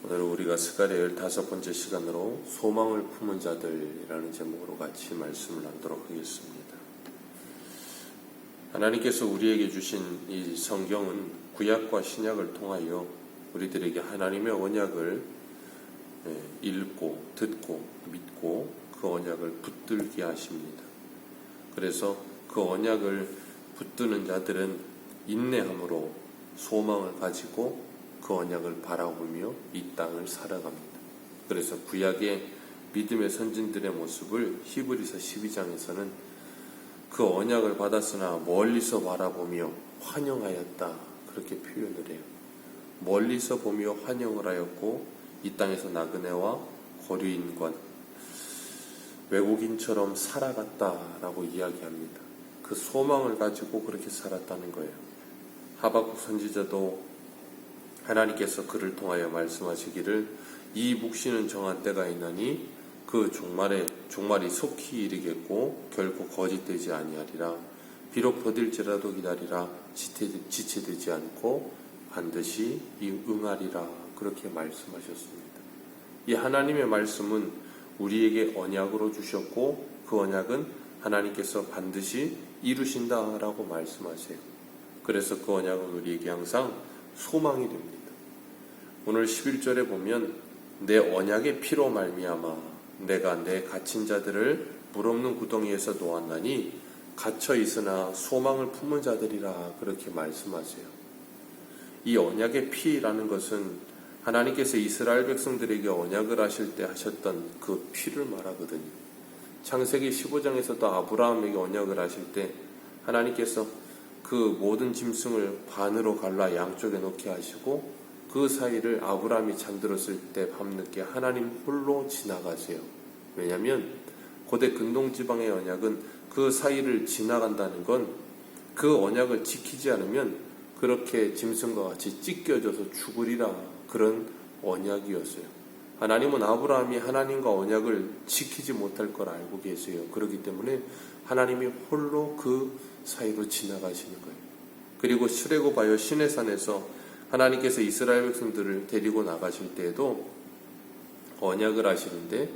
오늘 우리가 스가랴 15번째 시간으로 소망을 품은 자들이라는 제목으로 같이 말씀을 나누도록 하겠습니다. 하나님께서 우리에게 주신 이 성경은 구약과 신약을 통하여 우리들에게 하나님의 언약을 읽고 듣고 믿고 그 언약을 붙들게 하십니다. 그래서 그 언약을 붙드는 자들은 인내함으로 소망을 가지고 그 언약을 바라보며 이 땅을 살아갑니다. 그래서 구약의 믿음의 선진들의 모습을 히브리서 12장에서는 그 언약을 받았으나 멀리서 바라보며 환영하였다 그렇게 표현을 해요. 멀리서 보며 환영을 하였고 이 땅에서 나그네와 거류인과 외국인처럼 살아갔다라고 이야기합니다. 그 소망을 가지고 그렇게 살았다는 거예요. 하박국 선지자도 하나님께서 그를 통하여 말씀하시기를 이 묵시는 정한 때가 있나니 그 종말이 속히 이르겠고 결코 거짓되지 아니하리라. 비록 더딜지라도 기다리라. 지체되지 않고 반드시 응하리라. 그렇게 말씀하셨습니다. 이 하나님의 말씀은 우리에게 언약으로 주셨고 그 언약은 하나님께서 반드시 이루신다라고 말씀하세요. 그래서 그 언약은 우리에게 항상 소망이 됩니다. 오늘 11절에 보면 내 언약의 피로 말미암아 내가 내 갇힌 자들을 물 없는 구덩이에서 놓았나니 갇혀 있으나 소망을 품은 자들이라 그렇게 말씀하세요. 이 언약의 피라는 것은 하나님께서 이스라엘 백성들에게 언약을 하실 때 하셨던 그 피를 말하거든요. 창세기 15장에서도 아브라함에게 언약을 하실 때 하나님께서 그 모든 짐승을 반으로 갈라 양쪽에 놓게 하시고 그 사이를 아브라함이 잠들었을 때 밤늦게 하나님 홀로 지나가세요. 왜냐하면 고대 근동지방의 언약은 그 사이를 지나간다는 건 그 언약을 지키지 않으면 그렇게 짐승과 같이 찢겨져서 죽으리라 그런 언약이었어요. 하나님은 아브라함이 하나님과 언약을 지키지 못할 걸 알고 계세요. 그렇기 때문에 하나님이 홀로 그 사이로 지나가시는 거예요. 그리고 출애굽하여 시내산에서 하나님께서 이스라엘 백성들을 데리고 나가실 때에도 언약을 하시는데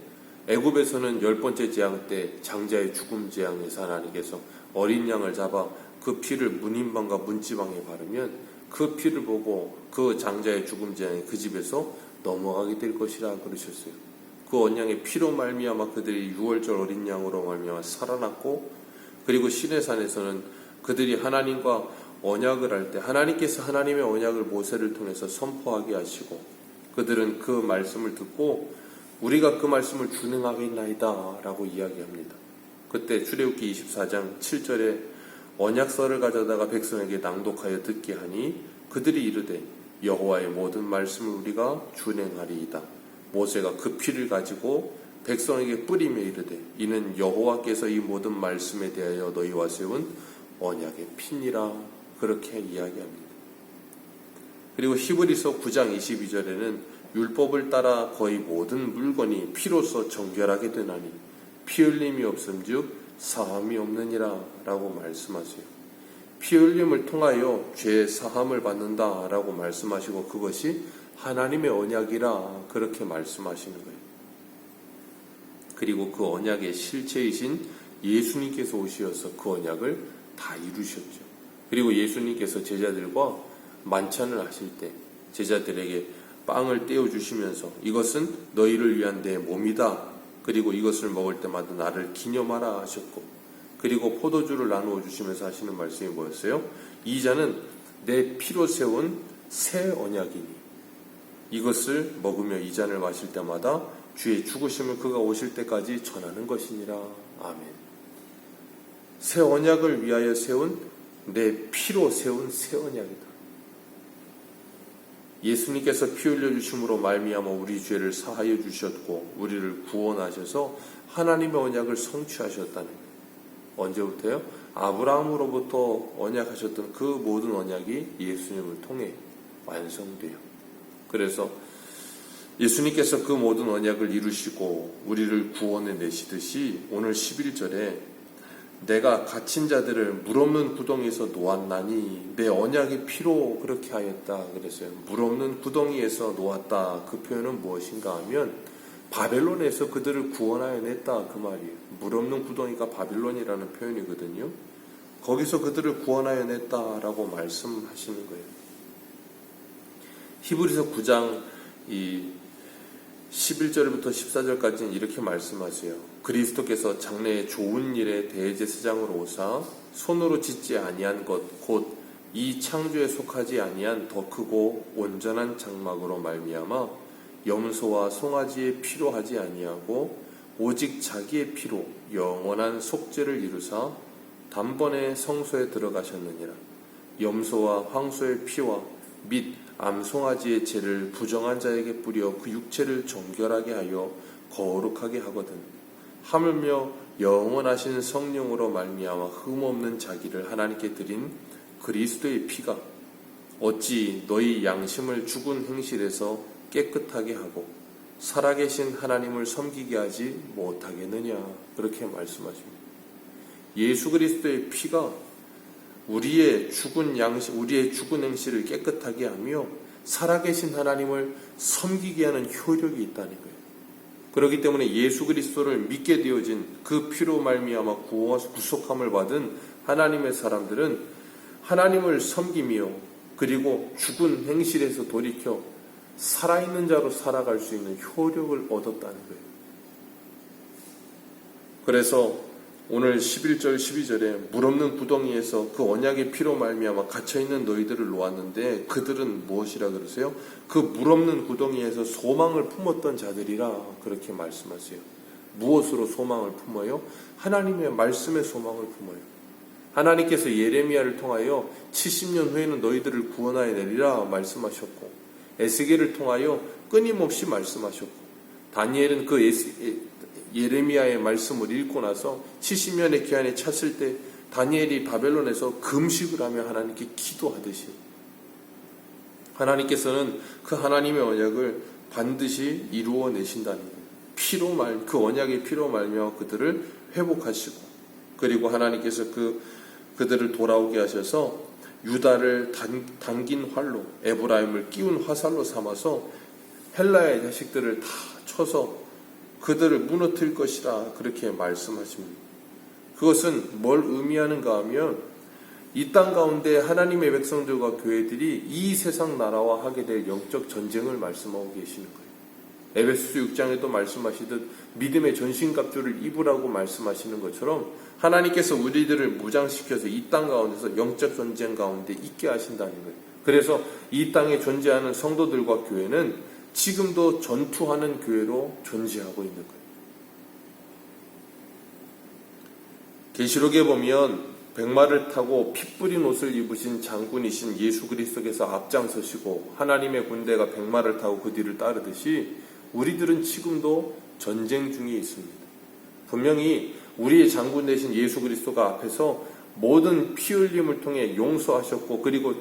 애굽에서는 10번째 재앙 때 장자의 죽음 재앙에서 하나님께서 어린 양을 잡아 그 피를 문인방과 문지방에 바르면 그 피를 보고 그 장자의 죽음 재앙이 그 집에서 넘어가게 될 것이라 그러셨어요. 그 언약의 피로 말미암아 그들이 6월절 어린 양으로 말미암아 살아났고 그리고 시내산에서는 그들이 하나님과 언약을 할 때 하나님께서 하나님의 언약을 모세를 통해서 선포하게 하시고 그들은 그 말씀을 듣고 우리가 그 말씀을 준행하겠나이다 라고 이야기합니다. 그때 출애굽기 24장 7절에 언약서를 가져다가 백성에게 낭독하여 듣게 하니 그들이 이르되 여호와의 모든 말씀을 우리가 준행하리이다. 모세가 그 피를 가지고 백성에게 뿌리며 이르되 이는 여호와께서 이 모든 말씀에 대하여 너희와 세운 언약의 피니라 그렇게 이야기합니다. 그리고 히브리서 9장 22절에는 율법을 따라 거의 모든 물건이 피로써 정결하게 되나니 피 흘림이 없음즉 사함이 없느니라 라고 말씀하세요. 피 흘림을 통하여 죄의 사함을 받는다 라고 말씀하시고 그것이 하나님의 언약이라 그렇게 말씀하시는 거예요. 그리고 그 언약의 실체이신 예수님께서 오셔서 그 언약을 다 이루셨죠. 그리고 예수님께서 제자들과 만찬을 하실 때 제자들에게 빵을 떼어주시면서 이것은 너희를 위한 내 몸이다. 그리고 이것을 먹을 때마다 나를 기념하라 하셨고 그리고 포도주를 나누어 주시면서 하시는 말씀이 뭐였어요? 이 잔은 내 피로 세운 새 언약이니 이것을 먹으며 이 잔을 마실 때마다 주의 죽으심을 그가 오실 때까지 전하는 것이니라. 아멘. 새 언약을 위하여 세운 내 피로 세운 새 언약이다. 예수님께서 피 흘려 주심으로 말미암아 우리 죄를 사하여 주셨고 우리를 구원하셔서 하나님의 언약을 성취하셨다는 거예요. 언제부터요? 아브라함으로부터 언약하셨던 그 모든 언약이 예수님을 통해 완성돼요. 그래서 예수님께서 그 모든 언약을 이루시고 우리를 구원해 내시듯이 오늘 11절에 내가 갇힌 자들을 물 없는 구덩이에서 놓았나니 내 언약의 피로 그렇게 하였다 그랬어요. 물 없는 구덩이에서 놓았다. 그 표현은 무엇인가 하면 바벨론에서 그들을 구원하여 냈다 그 말이에요. 물 없는 구덩이가 바벨론이라는 표현이거든요. 거기서 그들을 구원하여 냈다라고 말씀하시는 거예요. 히브리서 9장 11절부터 14절까지는 이렇게 말씀하세요. 그리스도께서 장래의 좋은 일에 대제사장으로 오사 손으로 짓지 아니한 것 곧 이 창조에 속하지 아니한 더 크고 온전한 장막으로 말미암아 염소와 송아지의 피로 하지 아니하고 오직 자기의 피로 영원한 속죄를 이루사 단번에 성소에 들어가셨느니라. 염소와 황소의 피와 및 암송아지의 죄를 부정한 자에게 뿌려 그 육체를 정결하게 하여 거룩하게 하거든. 하물며 영원하신 성령으로 말미암아 흠없는 자기를 하나님께 드린 그리스도의 피가 어찌 너희 양심을 죽은 행실에서 깨끗하게 하고 살아계신 하나님을 섬기게 하지 못하겠느냐. 그렇게 말씀하십니다. 예수 그리스도의 피가 우리의 죽은 행실을 깨끗하게 하며 살아계신 하나님을 섬기게 하는 효력이 있다는 거예요. 그렇기 때문에 예수 그리스도를 믿게 되어진 그 피로 말미암아 구속함을 받은 하나님의 사람들은 하나님을 섬기며 그리고 죽은 행실에서 돌이켜 살아있는 자로 살아갈 수 있는 효력을 얻었다는 거예요. 그래서 오늘 11절 12절에 물 없는 구덩이에서 그 언약의 피로 말미암아 갇혀있는 너희들을 놓았는데 그들은 무엇이라 그러세요? 그 물 없는 구덩이에서 소망을 품었던 자들이라 그렇게 말씀하세요. 무엇으로 소망을 품어요? 하나님의 말씀의 소망을 품어요. 하나님께서 예레미야를 통하여 70년 후에는 너희들을 구원하여 내리라 말씀하셨고 에스겔을 통하여 끊임없이 말씀하셨고 다니엘은 그 예레미야의 말씀을 읽고 나서 70년의 기한에 찼을 때 다니엘이 바벨론에서 금식을 하며 하나님께 기도하듯이 하나님께서는 그 하나님의 언약을 반드시 이루어 내신다는 거예요. 그 언약의 피로 말미암아 그들을 회복하시고 그리고 하나님께서 그들을 돌아오게 하셔서 유다를 당긴 활로 에브라임을 끼운 화살로 삼아서 헬라의 자식들을 다 쳐서 그들을 무너뜨릴 것이라 그렇게 말씀하십니다. 그것은 뭘 의미하는가 하면 이 땅 가운데 하나님의 백성들과 교회들이 이 세상 나라와 하게 될 영적 전쟁을 말씀하고 계시는 거예요. 에베소서 6장에도 말씀하시듯 믿음의 전신갑주를 입으라고 말씀하시는 것처럼 하나님께서 우리들을 무장시켜서 이 땅 가운데서 영적 전쟁 가운데 있게 하신다는 거예요. 그래서 이 땅에 존재하는 성도들과 교회는 지금도 전투하는 교회로 존재하고 있는 거예요. 계시록에 보면 백마를 타고 피 뿌린 옷을 입으신 장군이신 예수 그리스도께서 앞장서시고 하나님의 군대가 백마를 타고 그 뒤를 따르듯이 우리들은 지금도 전쟁 중에 있습니다. 분명히 우리의 장군 되신 예수 그리스도가 앞에서 모든 피 흘림을 통해 용서하셨고 그리고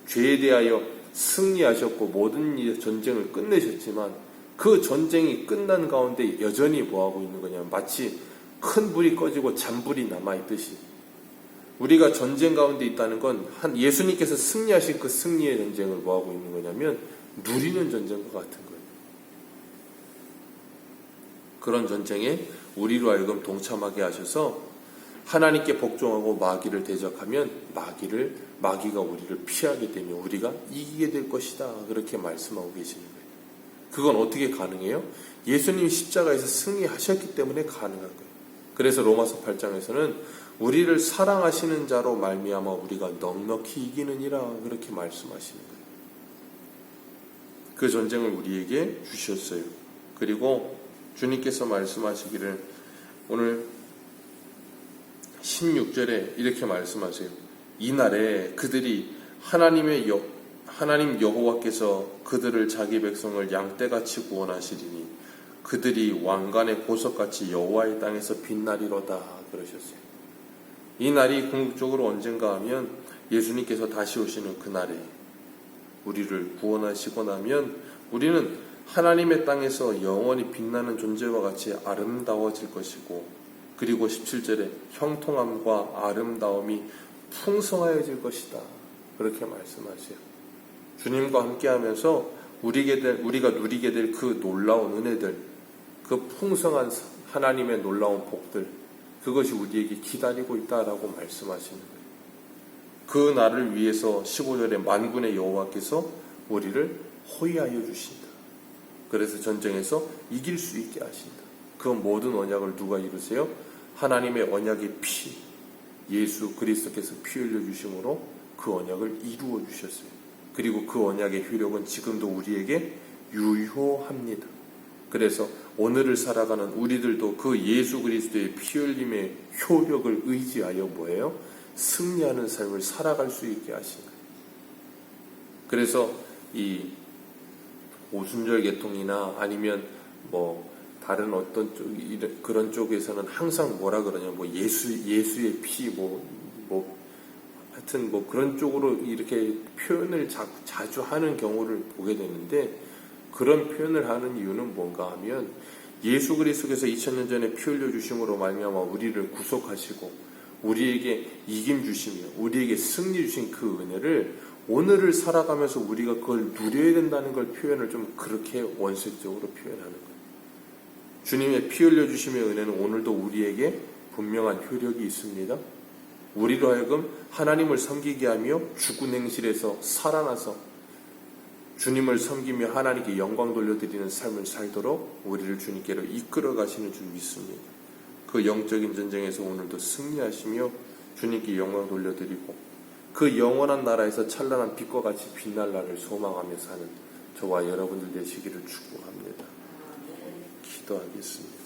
죄에 대하여 승리하셨고 모든 전쟁을 끝내셨지만 그 전쟁이 끝난 가운데 여전히 뭐하고 있는 거냐면 마치 큰 불이 꺼지고 잔불이 남아있듯이 우리가 전쟁 가운데 있다는 건 예수님께서 승리하신 그 승리의 전쟁을 뭐하고 있는 거냐면 누리는 전쟁과 같은 거예요. 그런 전쟁에 우리로 하여금 동참하게 하셔서 하나님께 복종하고 마귀를 대적하면 마귀가 우리를 피하게 되면 우리가 이기게 될 것이다. 그렇게 말씀하고 계시는 거예요. 그건 어떻게 가능해요? 예수님이 십자가에서 승리하셨기 때문에 가능한 거예요. 그래서 로마서 8장에서는 우리를 사랑하시는 자로 말미암아 우리가 넉넉히 이기느니라 그렇게 말씀하시는 거예요. 그 전쟁을 우리에게 주셨어요. 그리고 주님께서 말씀하시기를 오늘 16절에 이렇게 말씀하세요. 이날에 그들이 하나님 여호와께서 그들을 자기 백성을 양떼같이 구원하시리니 그들이 왕관의 보석같이 여호와의 땅에서 빛나리로다 그러셨어요. 이 날이 궁극적으로 언젠가 하면 예수님께서 다시 오시는 그날에 우리를 구원하시고 나면 우리는 하나님의 땅에서 영원히 빛나는 존재와 같이 아름다워질 것이고 그리고 17절에 형통함과 아름다움이 풍성하여질 것이다. 그렇게 말씀하세요. 주님과 함께하면서 우리가 누리게 될 그 놀라운 은혜들, 그 풍성한 하나님의 놀라운 복들, 그것이 우리에게 기다리고 있다라고 말씀하시는 거예요. 그 날을 위해서 15절에 만군의 여호와께서 우리를 호위하여 주신다. 그래서 전쟁에서 이길 수 있게 하신다. 그 모든 언약을 누가 이루세요? 하나님의 언약의 피, 예수 그리스도께서 피 흘려 주심으로 그 언약을 이루어 주셨어요. 그리고 그 언약의 효력은 지금도 우리에게 유효합니다. 그래서 오늘을 살아가는 우리들도 그 예수 그리스도의 피 흘림의 효력을 의지하여 뭐예요? 승리하는 삶을 살아갈 수 있게 하신 거예요. 그래서 이 오순절 계통이나 아니면 뭐 다른 어떤 그런 쪽에서는 항상 뭐라 그러냐, 뭐 예수의 피, 하여튼 뭐 그런 쪽으로 이렇게 표현을 자주 하는 경우를 보게 되는데, 그런 표현을 하는 이유는 뭔가 하면 예수 그리스도께서 2000년 전에 피 흘려 주심으로 말미암아 우리를 구속하시고 우리에게 이김 주시며 우리에게 승리 주신 그 은혜를 오늘을 살아가면서 우리가 그걸 누려야 된다는 걸 표현을 좀 그렇게 원색적으로 표현하는 거예요. 주님의 피 흘려 주심의 은혜는 오늘도 우리에게 분명한 효력이 있습니다. 우리로 하여금 하나님을 섬기게 하며 죽은 행실에서 살아나서 주님을 섬기며 하나님께 영광 돌려드리는 삶을 살도록 우리를 주님께로 이끌어 가시는 줄 믿습니다. 그 영적인 전쟁에서 오늘도 승리하시며 주님께 영광 돌려드리고 그 영원한 나라에서 찬란한 빛과 같이 빛날 날을 소망하며 사는 저와 여러분들 되시기를 축복합니다. 기도하겠습니다.